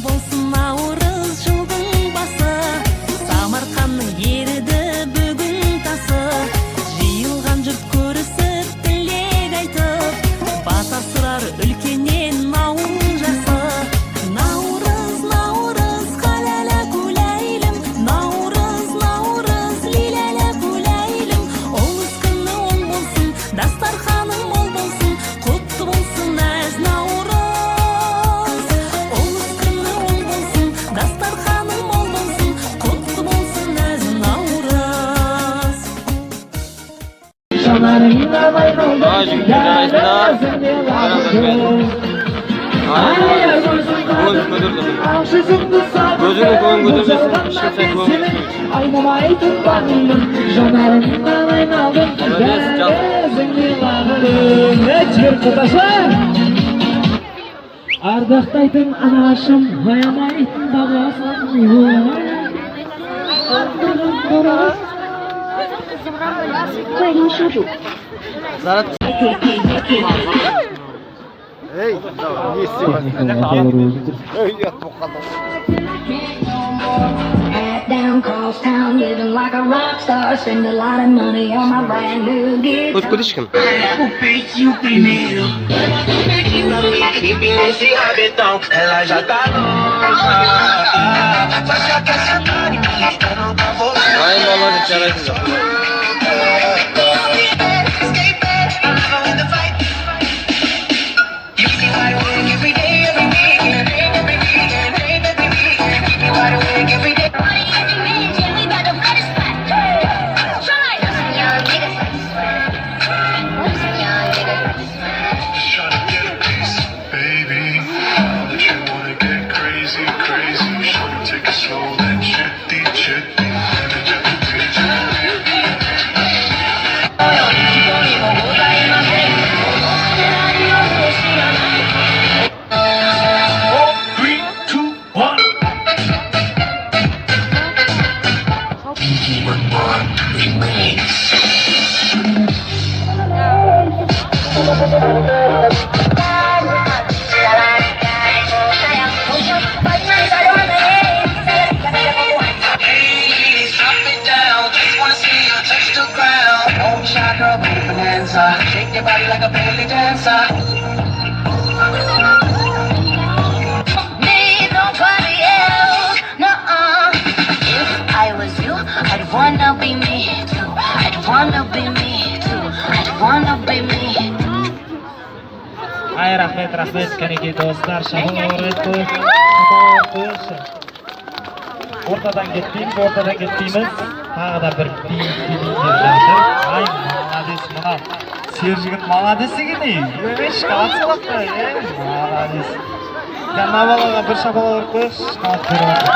болсын наурыз жылдың басы, Самарқанның еріді бүгін тасы. Жиылған жұрт көрісіп тілек айтып, бата сұрар үлкеннен ауыл жасы. Наурыз, наурыз, халәлә күләйлім, наурыз, наурыз, лиләлә күләйлім. Оңыз күні оң болсын, дастарханың мол болсын, құтты болсын әз наурыз. Оңыз күні оң болсын, дастарханың мол болсын, құтты болсын әз наурыз. Жанарыңа байналды, Gözünü koyun götüreceksin, işin koyun. Aynamay tutmanım, janarımda ayналdım. Çır kutaşlar. Ардақтайтын анашым, аямайтын babasым. Ey, не Down cross town, living like a rock star, spend a lot of money on my brand new gear. Hoş kudişkim. O peito primeiro. Esse rabetão, ela já tá louca. Só quer sentar e me mostrando pra você. Aynen vallahi çaresiz. Shake your body like a belly dancer. Need nobody else, nuh-uh. If I was you, I'd wanna be me too. I'd wanna be me too. I'd wanna be me. Ay rahmet kaneki dostlar, şahor ortadan gittiğimiz tağda bir ay malades mana serjigit malades egeni yo'q shikolat qilibdi malades kanavalaga bir shapaloq urib qo'yish shikolat beradi.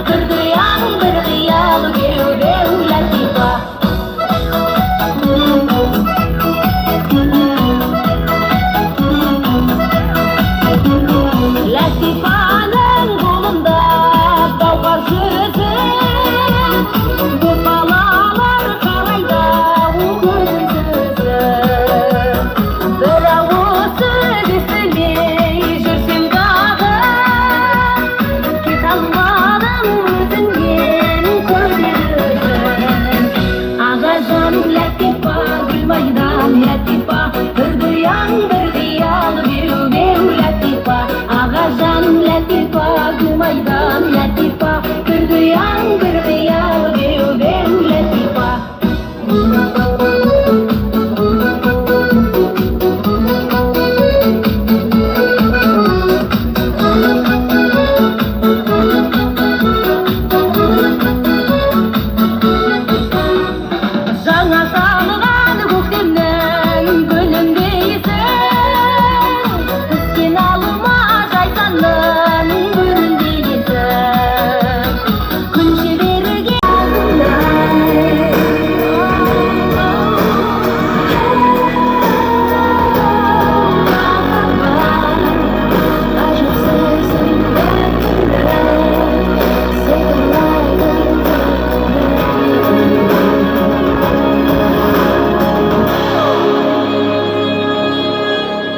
Kırdıyan bir kıyal bev bev latifa Latifanın kolunda Davgar sözü Bu balalar karayda O gözün sözü Bir ağız söz üstüne Jürsün dağı Kitalmadım özünden Koyduğun Ağacın latifa Gülmaydan latifa Kırdıyan bir kıyal bev bev latifa Ağacan latifa, gülmaydan latifa Kırdıyan bir kıyal bev bev latifa Жаңа салған көктемнің гүліндейсің Түскен алыма жайсаңның гүліндейсің Күн жіберген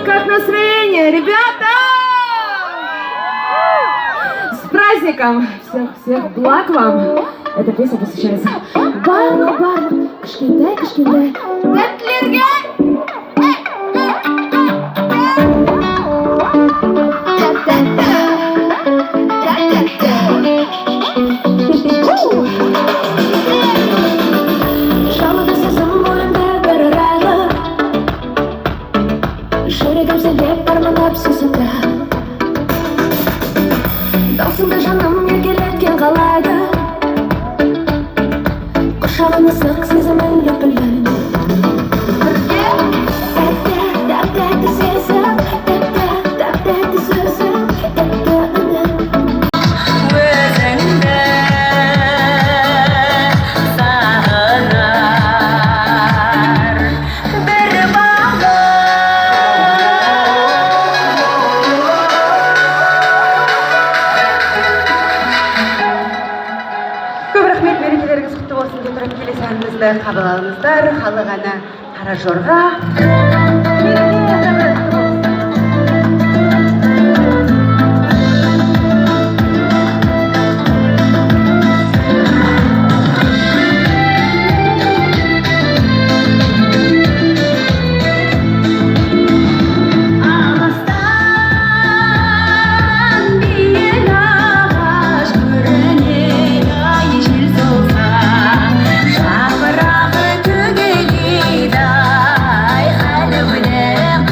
Как настроение, ребята? С праздником! Всех благ вам! Эта песня посвящается барлық кішкентай тәттілерге! Жалғыз сезім бойымда бір арайлы Жүрегім сендеп армандап сезімді Даусыңды жаным еркелеткен қалайды Құшағын ыстық сезімін лүпілін Тәтті сезім Тәтті сөзім Тәтті үнім Өзіңді сағынар бір бағым Көп рахмет, мерекелеріңіз құтты болсын деп тұрып келесі әнімізді қабыл алыңыздар. Халық әні Қара Жорға. Мерекелеріңіз құтты болсын. Алыстан биік ағаш көрінер ай жел соқса жапырағы төгіледі ай әлі білем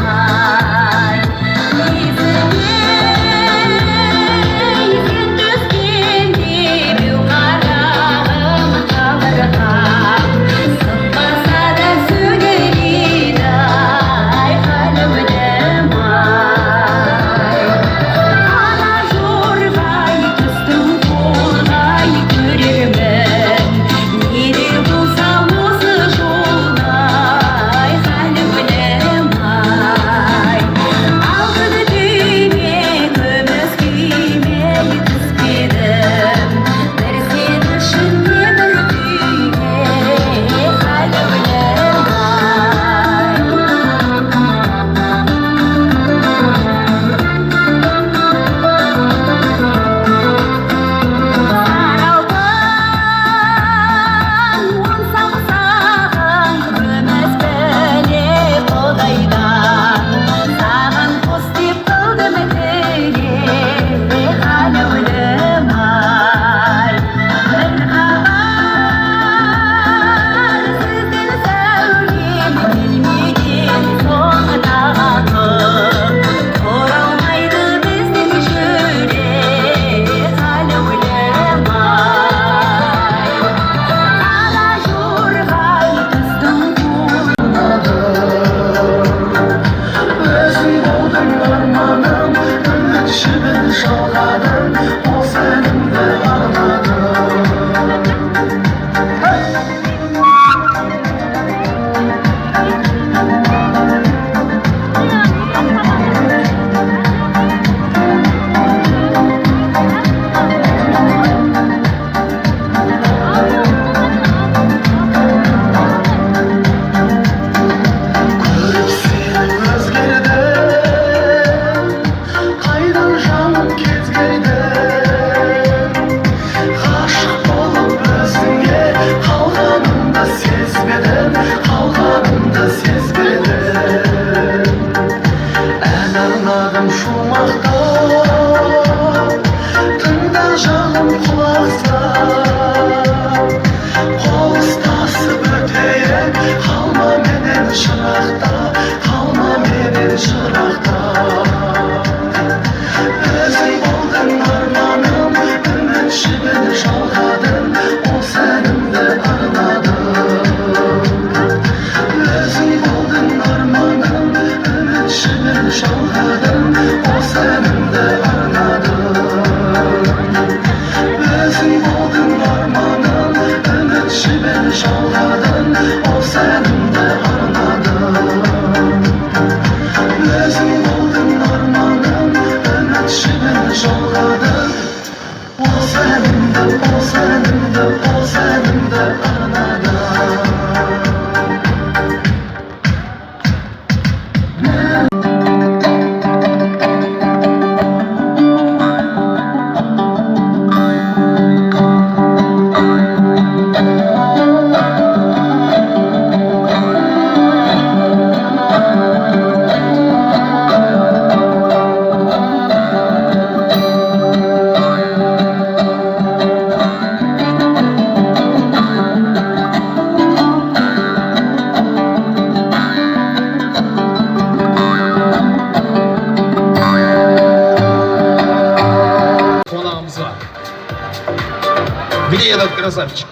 красавчик.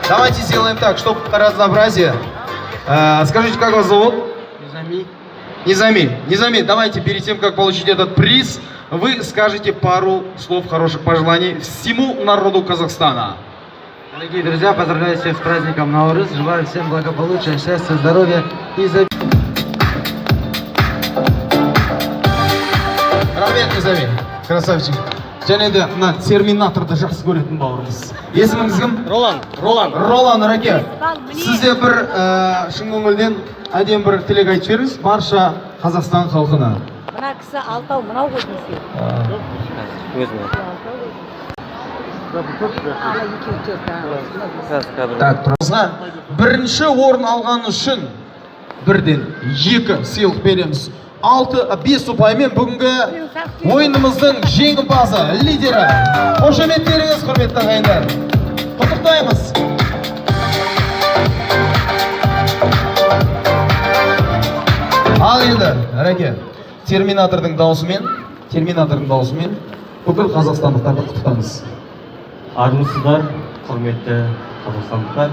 Давайте сделаем так, чтобы разнообразие. Скажите, как вас зовут? Низами, давайте перед тем, как получить этот приз, вы скажете пару слов хороших пожеланий всему народу Казахстана. Дорогие друзья, поздравляю всех с праздником Наурыз. Желаю всем благополучия, счастья, здоровья и Рахмет, Низами, красавчик. Және де мына терминаторды жақсы көретін бауырымыз. Есіміңіз кім? Ролан Раке. Сізде бір шын көңілден әдемі бір тілек айтып жіберіңіз барша Қазақстан халқына. Мына кісі алтау мынау ғой десе. Тұрыңызға бірінші орын алғаны үшін бірден 2 сыйлық береміз. 5 ұпаймен бүгінгі ойынымыздың жеңімпазы, лидері. Қошеметтеріңіз, құрметті ағайындар. Құттықтаймыз. Ал енді, Раке, терминатордың даусымен бүкіл қазақстандықтарды құттықтаймыз. Армысыздар, құрметті қазақстандықтар,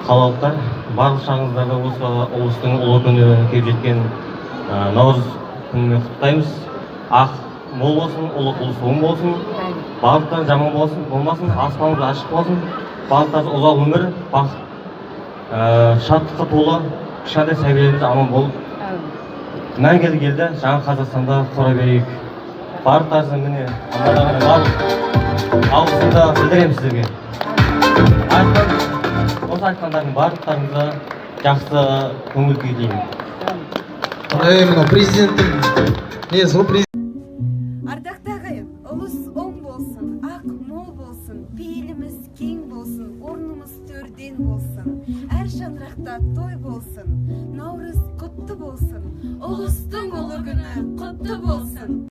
қалалықтар, баршаңыздарды осы ұлыстың ұлы күні келіп жеткен Наурыз күнімен құттықтаймыз. Ақ мол болсын, ұлыс оң болсын, барлықтар жаман болмасын, аспанымыз ашық болсын, барлықтар ұзақ өмір, бақыт, шаттыққа толы, кішкентай сәбилеріміз аман болып, мәңгілік елді жаңа Қазақстанда қора берейік. Барлықтарыңыздың міне амандығын барлық алғысымды білдіремін сіздерге. Осы айтқандардың барлықтарыңызға жақсы көңіл күй тілеймін. Мынау президенттің несі ғой, Ардақты ағайын, ұлыс оң болсын, ақ мол болсын, пейіліміз кең болсын, орнымыз төрден болсын, әр шаңырақта той болсын, Наурыз құтты болсын, ұлыстың ұлы күні құтты болсын.